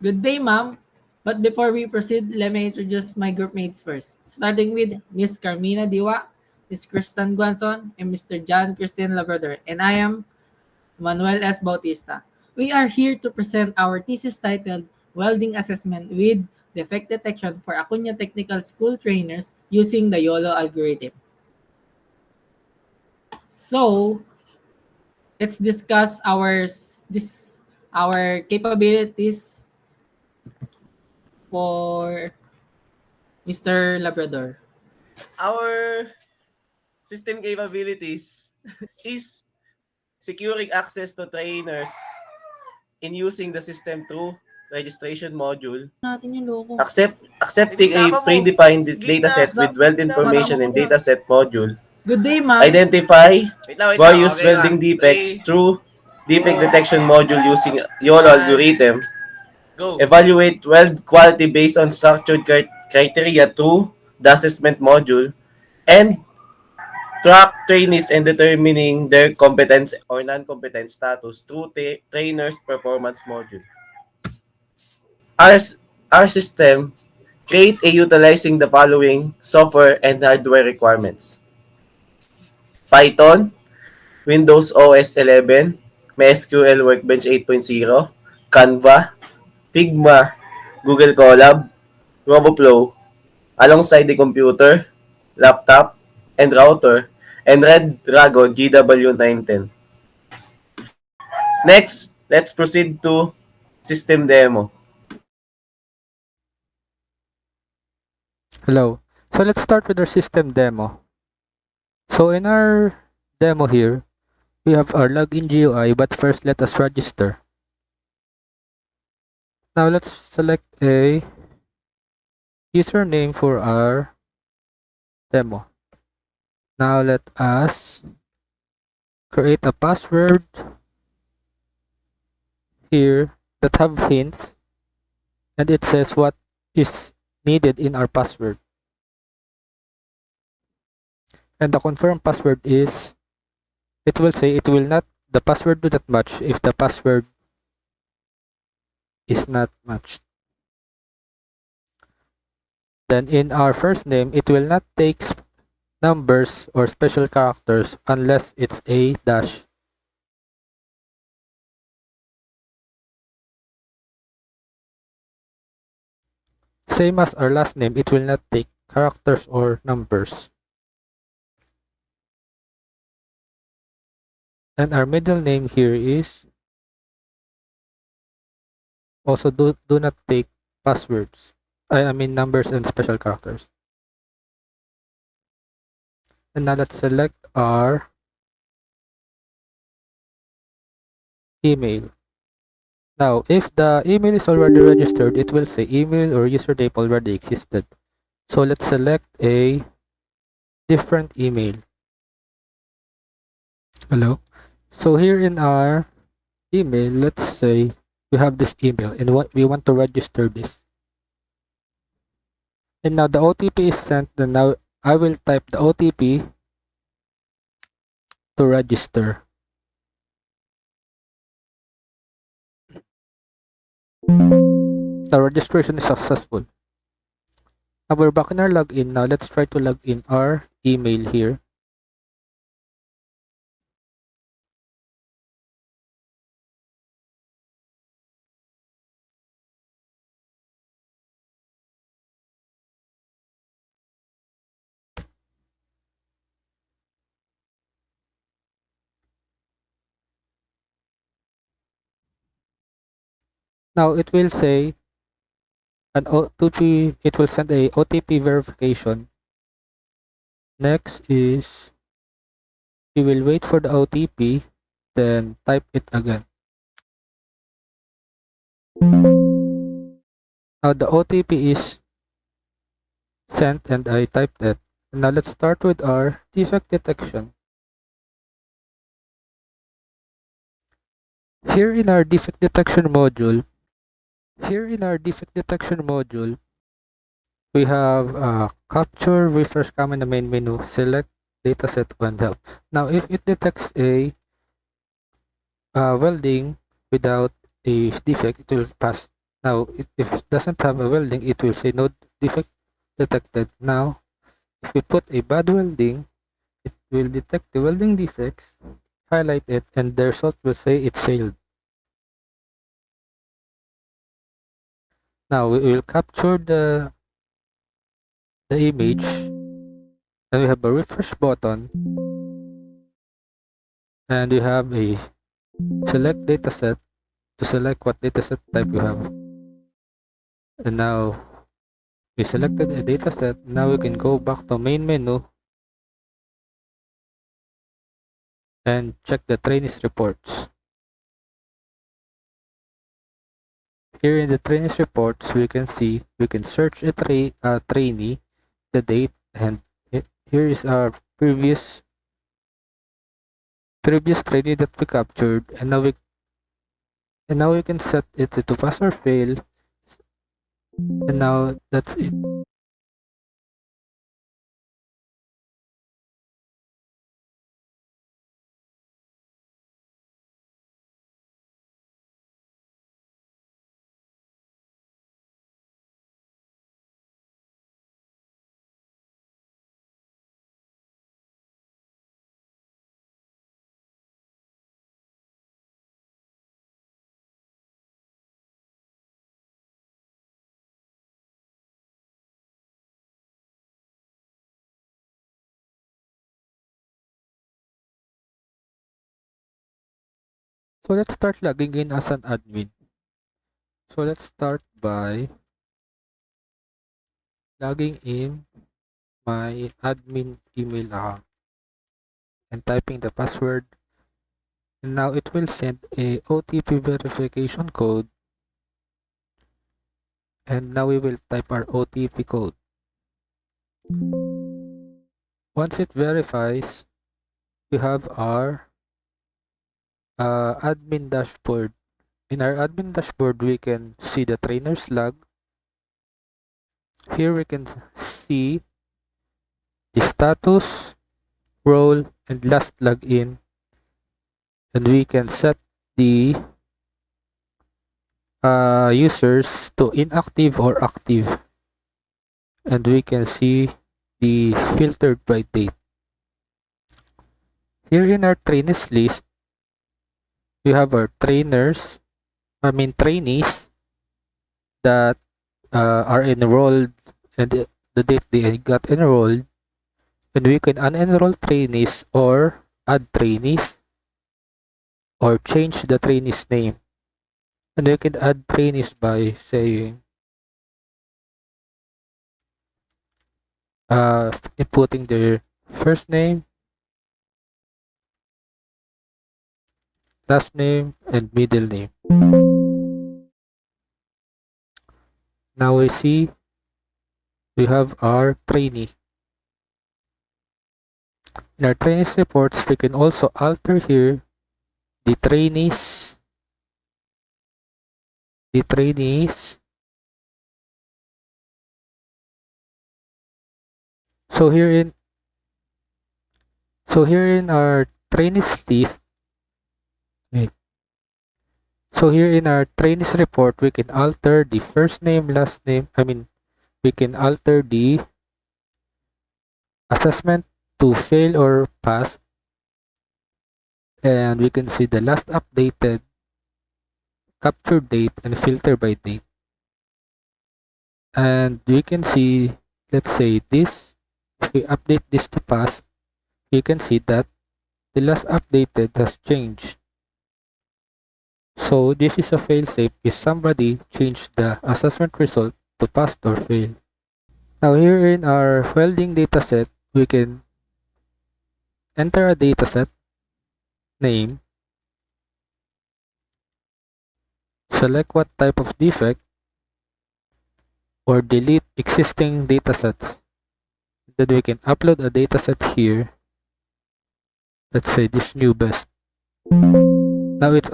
Good day, ma'am. But before we proceed, let me introduce my group mates first. Starting with Miss Carmina Diwa, Miss Kristen Guanzon, and Mr. John Christian Labrador. And I am Manuel S. Bautista. We are here to present our thesis titled Welding Assessment with Defect Detection for Acuña Technical School Trainers using the YOLO algorithm. So, let's discuss our capabilities for Mr. Labrador. Our system capabilities is securing access to trainers in using the system through registration module, Natin yung logo. accepting a predefined dataset with weld information and dataset module, Good day, ma'am. identify Wait lang, various okay welding na. defects 3, through defect 2, detection module using YOLO 1, algorithm, go. evaluate weld quality based on structured criteria through the assessment module, and track trainees and determining their competence or non-competence status through trainer's performance module. Our, our system create a utilizing the following software and hardware requirements. Python, Windows OS 11, MySQL Workbench 8.0, Canva, Figma, Google Colab, RoboFlow, alongside the computer, laptop, and router, and Red Dragon GW910. Next, let's proceed to system demo. Hello. So let's start with our system demo. So in our demo here, we have our login GUI, but first let us register. Now let's select a username for our demo. Now let us create a password here that have hints, and it says what is needed in our password. And the confirmed password is, it will say the password do not match if the password is not matched. Then in our first name, it will not take numbers or special characters unless it's a dash. Same as our last name, it will not take characters or numbers. And our middle name here is also do not take passwords. I mean numbers and special characters. And now let's select our email. Now, if the email is already registered, it will say email or username already existed. So let's select a different email. Hello. So here in our email, let's say we have this email and we want to register this. And now the OTP is sent, and now I will type the OTP to register. The registration is successful. Now we're back in our login. Now let's try to log in our email here. Now it will say an OTP, it will send a OTP verification. Next is you will wait for the OTP, then type it again. Now the OTP is sent and I typed it. Now let's start with our defect detection. Here in our defect detection module, we have capture, refresh command in the main menu, select dataset and help. Now if it detects a welding without a defect, it will pass Now, if it doesn't have a welding, it will say no defect detected. Now, if we put a bad welding, it will detect the welding defects, highlight it, and the result will say it failed. Now, we will capture the image, and we have a refresh button, and we have a select dataset to select what dataset type you have. And now we selected a dataset. Now we can go back to main menu and check the trainees reports. Here in the trainees reports, we can see we can search a trainee, the date, and here is our previous trainee that we captured, and now we can set it to pass or fail. And now that's it. So let's start logging in as an admin. So let's start by logging in my admin email account and typing the password. And now it will send a OTP verification code. And now we will type our OTP code. Once it verifies, we have our admin dashboard. In our admin dashboard, we can see the trainer's log. Here we can see the status, role, and last login. And we can set the users to inactive or active. And we can see the filtered by date. Here in our trainees list, we have our trainees that are enrolled and the date they got enrolled. And we can unenroll trainees or add trainees or change the trainee's name. And we can add trainees by saying inputting their first name, last name, and middle name. Now we see we have our trainee. In our trainees reports, we can also alter here the trainees. So here in our trainees list, wait. So here in our trainees report, we can alter the first name, last name. We can alter the assessment to fail or pass. And we can see the last updated, capture date, and filter by date. And we can see, let's say this, if we update this to pass, we can see that the last updated has changed. So this is a failsafe if somebody changed the assessment result to pass or fail. Now here in our welding dataset, we can enter a dataset name, select what type of defect, or delete existing datasets. Then we can upload a dataset here. Let's say this new best. Now it's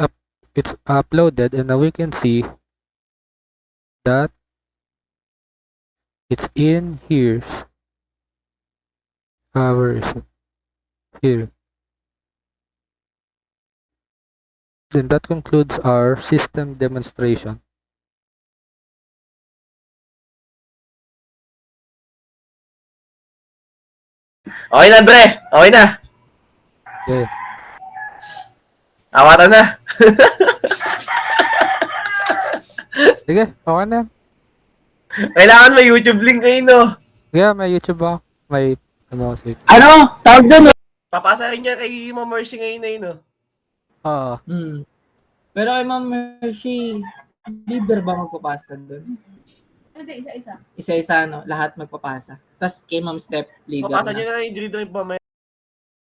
uploaded, and now we can see that it's in here. Where is it? Here. Then that concludes our system demonstration. Okay na, Bre. Okay na. Okay. Awatan na. Sige, okay na. Kailangan may YouTube link kayo, no? Yeah, may YouTube ako. May, ano, sa YouTube. Ano? Tawag doon. Papasa rin niya kay Ma'am Mercy ngayon na yun, no? Oo. Pero kay Ma'am Hershey, leader ba magpapasa doon? Hindi, isa-isa. Isa-isa, no? Lahat magpapasa. Tapos kay Ma'am Steph, leader Papasa na. niyo na yung Dream Drive mamaya.